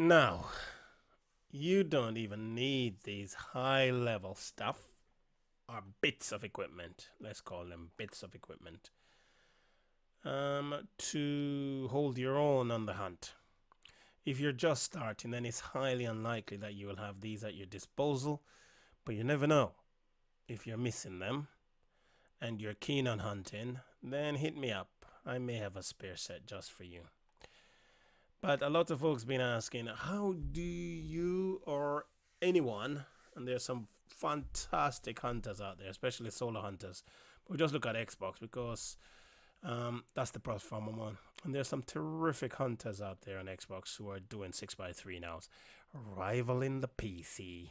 Now, you don't even need these high level stuff or bits of equipment. Let's call them bits of equipment. To hold your own on the hunt. If you're just starting, then it's highly unlikely that you will have these at your disposal, but you never know. If you're missing them and you're keen on hunting, then hit me up. I may have a spare set just for you. But a lot of folks been asking, how do you or anyone, and there's some fantastic hunters out there, especially solo hunters. But we just look at Xbox because that's the platform I'm on. And there's some terrific hunters out there on Xbox who are doing 6x3 now. Rivaling the PC.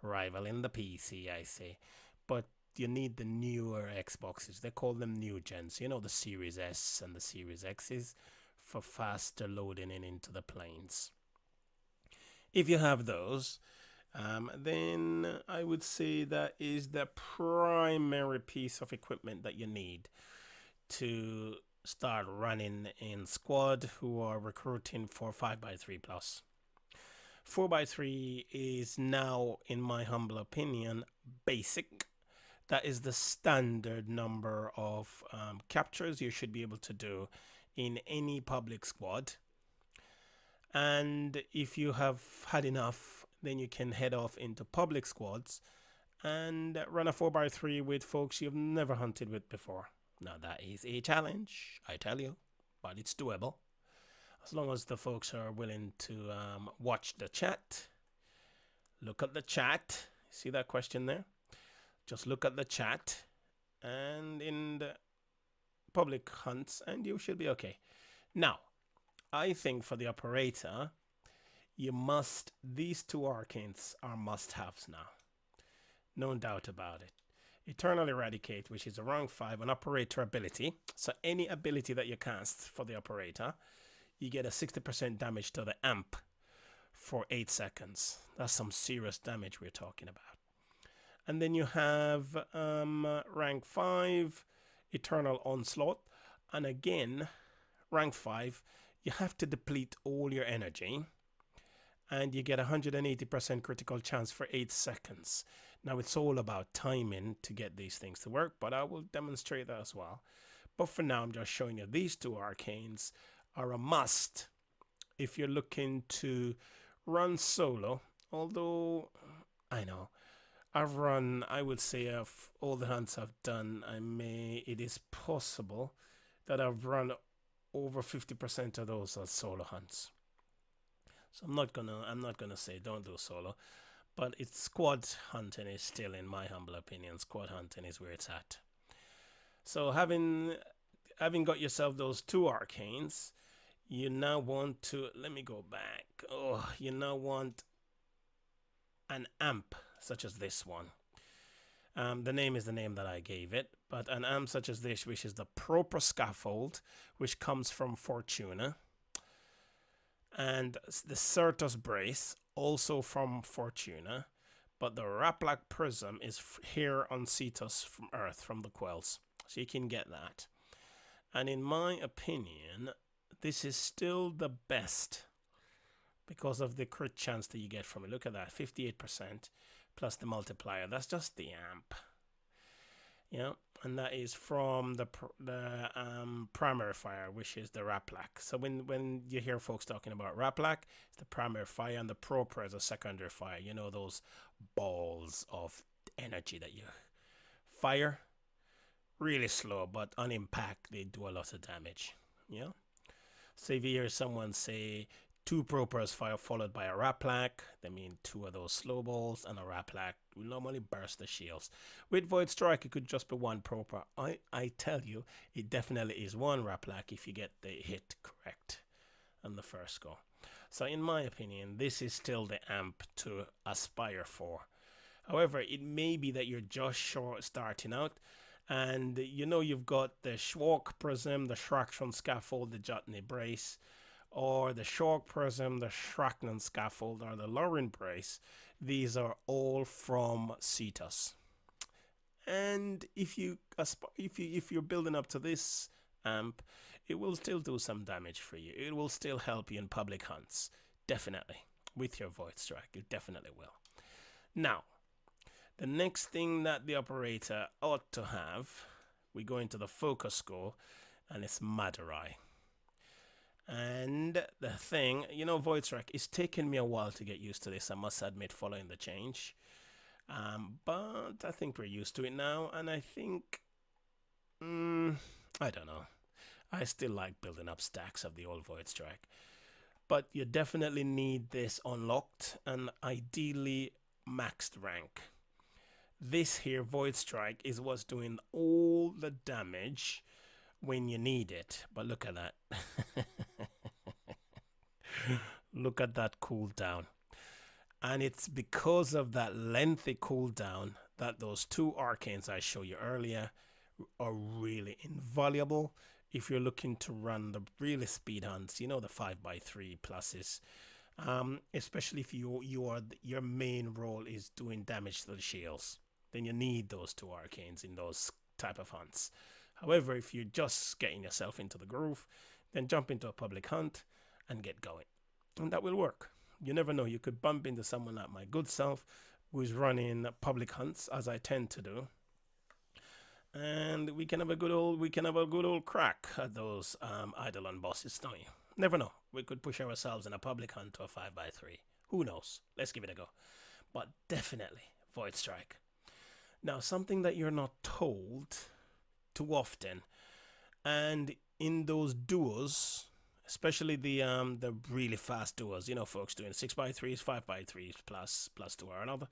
Rivaling the PC, I say. But you need the newer Xboxes. They call them new gens. You know, the Series S and the Series X's for faster loading in into the planes. If you have those, then I would say that is the primary piece of equipment that you need to start running in squad who are recruiting for 5x3 plus. 4x3 is now, in my humble opinion, basic. That is the standard number of captures you should be able to do in any public squad. And if you have had enough, then you can head off into public squads and run a 4x3 with folks you've never hunted with before. Now that is a challenge, I tell you, but it's doable. As long as the folks are willing to watch the chat, look at the chat. See that question there? Just look at the chat and in the public hunts and you should be okay. Now, I think for the operator, these two arcanes are must-haves now. No doubt about it. Eternal Eradicate, which is a rank 5, an operator ability. So any ability that you cast for the operator, you get a 60% damage to the amp for 8 seconds. That's some serious damage we're talking about. And then you have rank 5, Eternal Onslaught. And again, rank 5, you have to deplete all your energy. And you get 180% critical chance for 8 seconds. Now it's all about timing to get these things to work, but I will demonstrate that as well. But for now, I'm just showing you these two arcanes are a must if you're looking to run solo. Although, I know, I would say of all the hunts I've done, it is possible that I've run over 50% of those as solo hunts. So I'm not gonna say don't do solo, but it's squad hunting is still, in my humble opinion, squad hunting is where it's at. So having got yourself those two arcanes, you now want to, let me go back. You now want an amp such as this one. The name is the name that I gave it, but an amp such as this, which is the proper scaffold, which comes from Fortuna, and the Certus brace, also from Fortuna, but the Raplak prism is here on Cetus from Earth, from the Quells, so you can get that. And in my opinion, this is still the best because of the crit chance that you get from it. Look at that, 58% plus the multiplier. That's just the amp. Yeah, and that is from the primary fire, which is the Raplak. So when you hear folks talking about Raplak, it's the primary fire, and the proper is a secondary fire. You know, those balls of energy that you fire really slow, but on impact they do a lot of damage. Yeah. So if you hear someone say 2 propers fire followed by a Raplak, they mean 2 of those slow balls, and a Raplak will normally burst the shields. With Void Strike, it could just be 1 proper. I tell you, it definitely is 1 Raplak if you get the hit correct on the first go. So in my opinion, this is still the amp to aspire for. However, it may be that you're just starting out, and you know you've got the Schwalk Prism, the Shrapnel Scaffold, the Jutney Brace, or the Shork Prism, the Shrapnel Scaffold, or the Lauren Brace. These are all from Cetus. And if you're building up to this amp, it will still do some damage for you. It will still help you in public hunts, definitely. with your Void Strike. You definitely will. Now, the next thing that the operator ought to have, we go into the focus score, and it's Madurai. And the thing, you know, Void Strike, it's taken me a while to get used to this, I must admit, following the change. But I think we're used to it now, and I think, I don't know. I still like building up stacks of the old Void Strike. But you definitely need this unlocked, and ideally maxed rank. This here, Void Strike, is what's doing all the damage when you need it. But look at that. Look at that cooldown. And it's because of that lengthy cooldown that those two arcanes I showed you earlier are really invaluable if you're looking to run the really speed hunts, you know, the 5x3 pluses. Especially if your main role is doing damage to the shields, then you need those two arcanes in those type of hunts. However, if you're just getting yourself into the groove, then jump into a public hunt and get going, and that will work. You never know, you could bump into someone like my good self who is running public hunts, as I tend to do, and we can have a good old crack at those Eidolon bosses, don't you? Never know, we could push ourselves in a public hunt to a 5x3. Who knows? Let's give it a go. But definitely Void Strike. Now, something that you're not told too often, and in those duos, especially the really fast duos, you know, folks doing 6x3s, 5x3s plus 2 or another,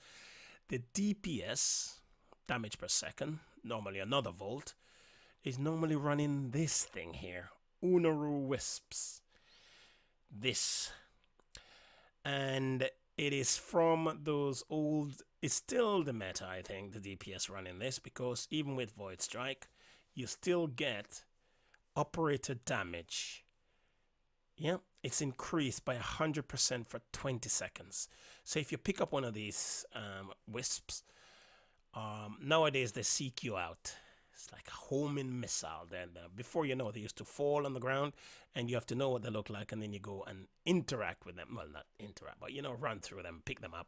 the DPS, damage per second, normally another volt, is normally running this thing here, Unaru Wisps. This, and it is from those old, it's still the meta, I think, the DPS running this, because even with Void Strike, you still get operator damage. Yeah, it's increased by 100% for 20 seconds. So if you pick up one of these wisps, nowadays they seek you out. It's like a homing missile. Then before you know, they used to fall on the ground, and you have to know what they look like, and then you go and interact with them. Well, not interact, but you know, run through them, pick them up,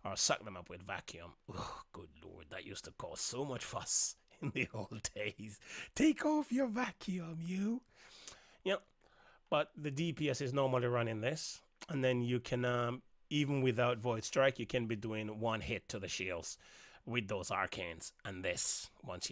or suck them up with vacuum. Oh, good lord, that used to cause so much fuss in the old days. Take off your vacuum, you. Yep. But the DPS is normally running this, and then you can, even without Void Strike, you can be doing one hit to the shields with those arcanes. And this, once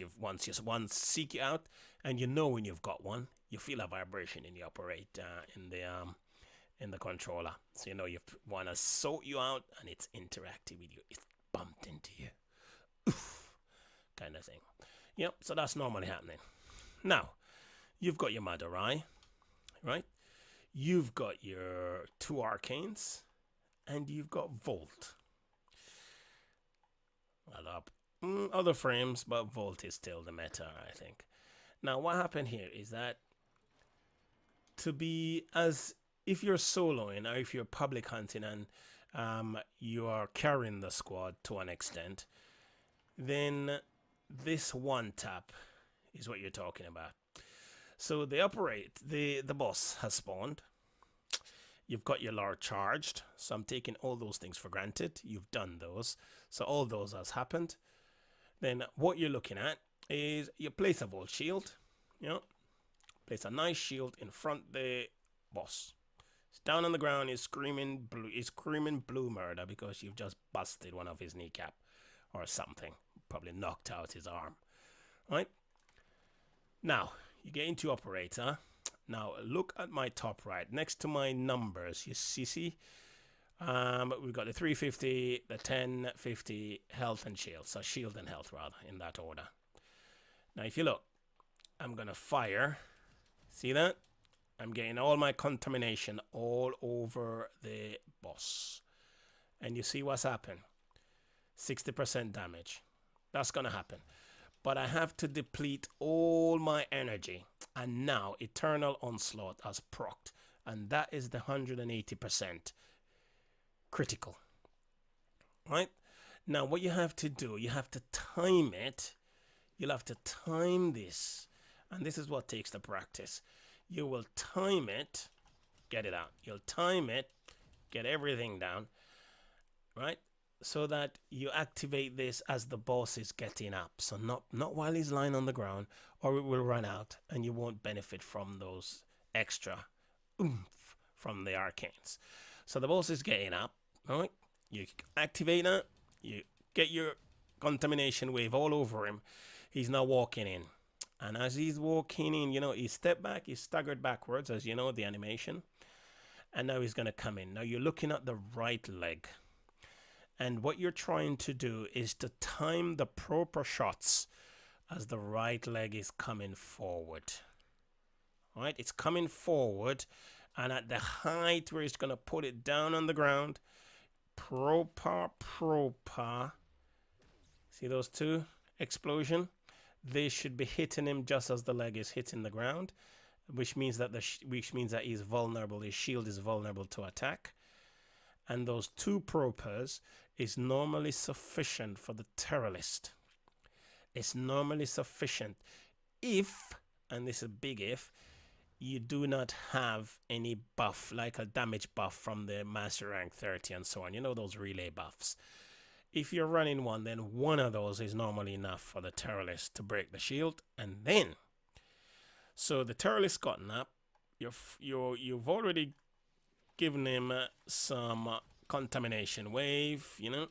seek you out, and you know when you've got one, you feel a vibration in the operator in the controller, so you know you want to sort you out, and it's interacting with you. It's bumped into you, oof, kind of thing. Yep. So that's normally happening. Now, you've got your Madurai, right? You've got your two arcanes, and you've got Volt. Well, other frames, but Volt is still the meta, I think. Now, what happened here is that if you're soloing or if you're public hunting and you are carrying the squad to an extent, then this one tap is what you're talking about. So the boss has spawned. You've got your Lord charged. So I'm taking all those things for granted. You've done those. So all those has happened. Then what you're looking at is you place a Volt shield. You know, place a nice shield in front of the boss. It's down on the ground. He's screaming blue. He's screaming blue murder because you've just busted one of his kneecap or something. Probably knocked out his arm. Right? Now, you get into operator. Now, look at my top right. Next to my numbers, you see, we've got the 350, the 1050, health and shield. So shield and health, rather, in that order. Now, if you look, I'm going to fire. See that? I'm getting all my contamination all over the boss. And you see what's happened. 60% damage. That's going to happen. But I have to deplete all my energy. And now Eternal Onslaught has procced. And that is the 180% critical. Right? Now what you have to do, you have to time it. You'll have to time this. And this is what takes the practice. You will time it. Get it out. You'll time it. get everything down, right? So that you activate this as the boss is getting up. So not while he's lying on the ground, or it will run out and you won't benefit from those extra oomph from the arcanes. So the boss is getting up, right? You activate that, you get your contamination wave all over him. He's now walking in. And as he's walking in, you know, he stepped back, he staggered backwards, as you know, the animation. And now he's going to come in. Now you're looking at the right leg. And what you're trying to do is to time the proper shots as the right leg is coming forward. All right, it's coming forward. And at the height where he's going to put it down on the ground, proper. See those two? Explosion. They should be hitting him just as the leg is hitting the ground, which means that he's vulnerable. His shield is vulnerable to attack. And those two propers is normally sufficient for the terrorist. It's normally sufficient if, and this is a big if, you do not have any buff, like a damage buff from the Master Rank 30 and so on. You know, those relay buffs. If you're running one, then one of those is normally enough for the terrorist to break the shield. And then, so the terrorist gotten up. You've already given him some contamination wave. You know,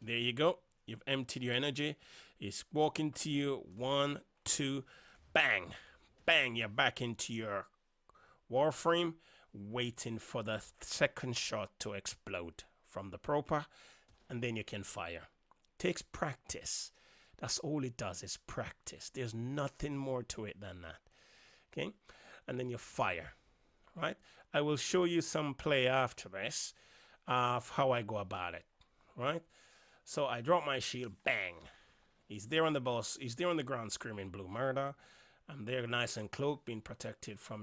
there you go. You've emptied your energy. He's walking to you. 1, 2, bang, bang. You're back into your Warframe, waiting for the second shot to explode from the proper, and then you can fire. Takes practice. That's all it does, is practice. There's nothing more to it than that. Okay, and then you fire. Right? I will show you some play after this of how I go about it. Right? So I drop my shield, bang. He's there on the boss. He's there on the ground screaming blue murder. I'm there nice and cloaked, being protected from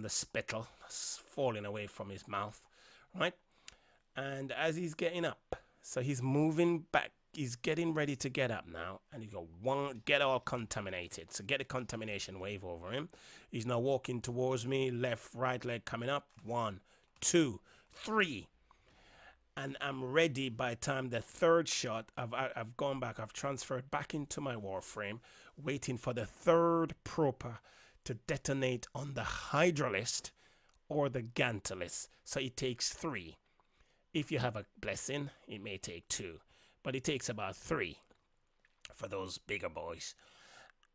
the spittle falling away from his mouth, right? And as he's getting up, so he's moving back, he's getting ready to get up now, and he go, get all contaminated. So get a contamination wave over him. He's now walking towards me, left, right leg coming up. 1, 2, 3. And I'm ready by the time the third shot, I've gone back, I've transferred back into my Warframe, waiting for the third proper to detonate on the Hydralist or the Gantalist. So it takes 3. If you have a blessing, it may take 2, but it takes about 3 for those bigger boys.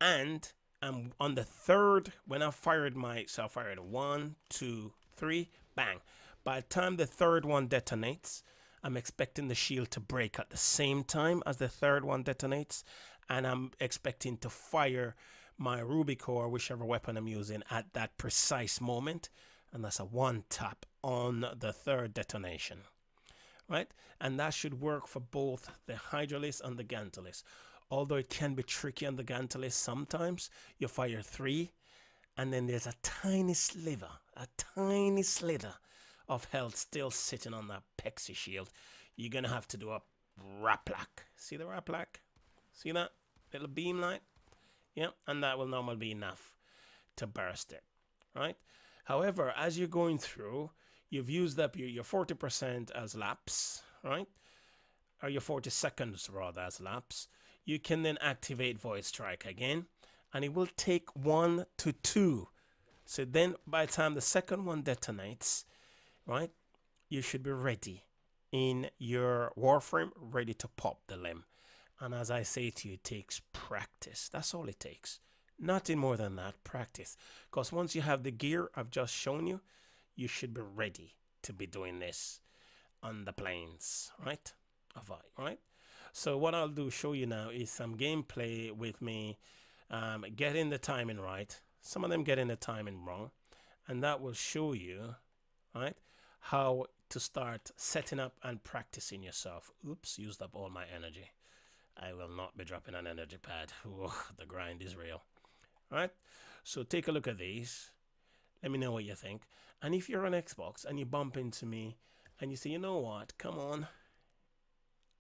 And I'm on the third, when I fired I fired 1, 2, 3, bang. By the time the third one detonates, I'm expecting the shield to break at the same time as the third one detonates, and I'm expecting to fire my Rubik or whichever weapon I'm using at that precise moment, and that's a 1 tap on the third detonation, right? And that should work for both the Hydralist and the Gantalist. Although it can be tricky on the Gantalist sometimes. You fire 3, and then there's a tiny slither of health still sitting on that Pexi shield. You're gonna have to do a Raplak. See the Raplak? See that little beam light? Yeah, and that will normally be enough to burst it, right? However, as you're going through, you've used up your 40% as laps, right? Or your 40 seconds rather as laps. You can then activate Void Strike again, and it will take 1 to 2. So then by the time the second one detonates, right, you should be ready in your Warframe, ready to pop the limb. And as I say to you, it takes practice. That's all it takes. Nothing more than that, practice. Because once you have the gear I've just shown you, you should be ready to be doing this on the plains, right? Right? So what I'll do, show you now, is some gameplay with me getting the timing right. Some of them getting the timing wrong. And that will show you, right, how to start setting up and practicing yourself. Oops, used up all my energy. I will not be dropping an energy pad. Ooh, the grind is real. All right, so take a look at these. Let me know what you think. And if you're on Xbox and you bump into me and you say, you know what, come on,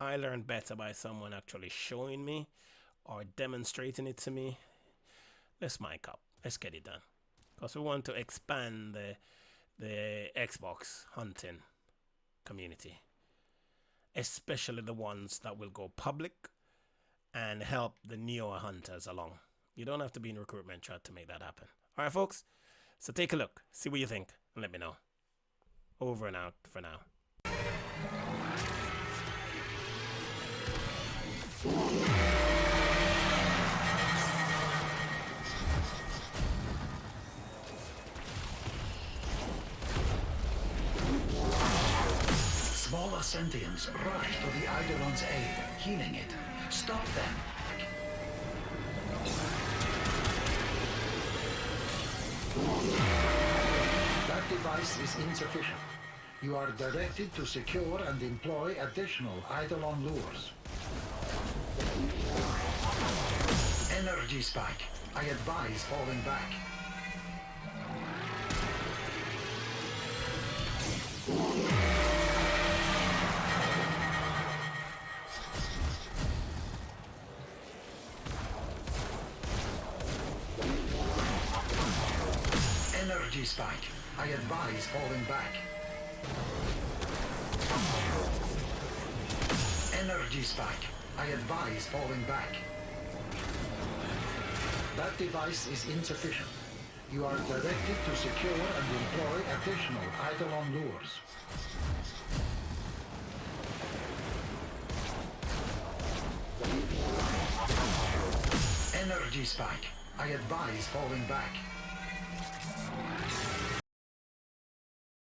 I learned better by someone actually showing me or demonstrating it to me, let's mic up. Let's get it done. Because we want to expand the Xbox hunting community, especially the ones that will go public and help the newer hunters along. You don't have to be in recruitment chat to make that happen. All right, folks? So take a look, see what you think, and let me know. Over and out for now. Smaller sentients rush to the Eidolons' aid, healing it. Stop them. That device is insufficient. You are directed to secure and employ additional Eidolon lures. Energy spike. I advise falling back. Energy spike. I advise falling back. Energy spike. I advise falling back. That device is insufficient. You are directed to secure and employ additional Eidolon lures. Energy spike. I advise falling back.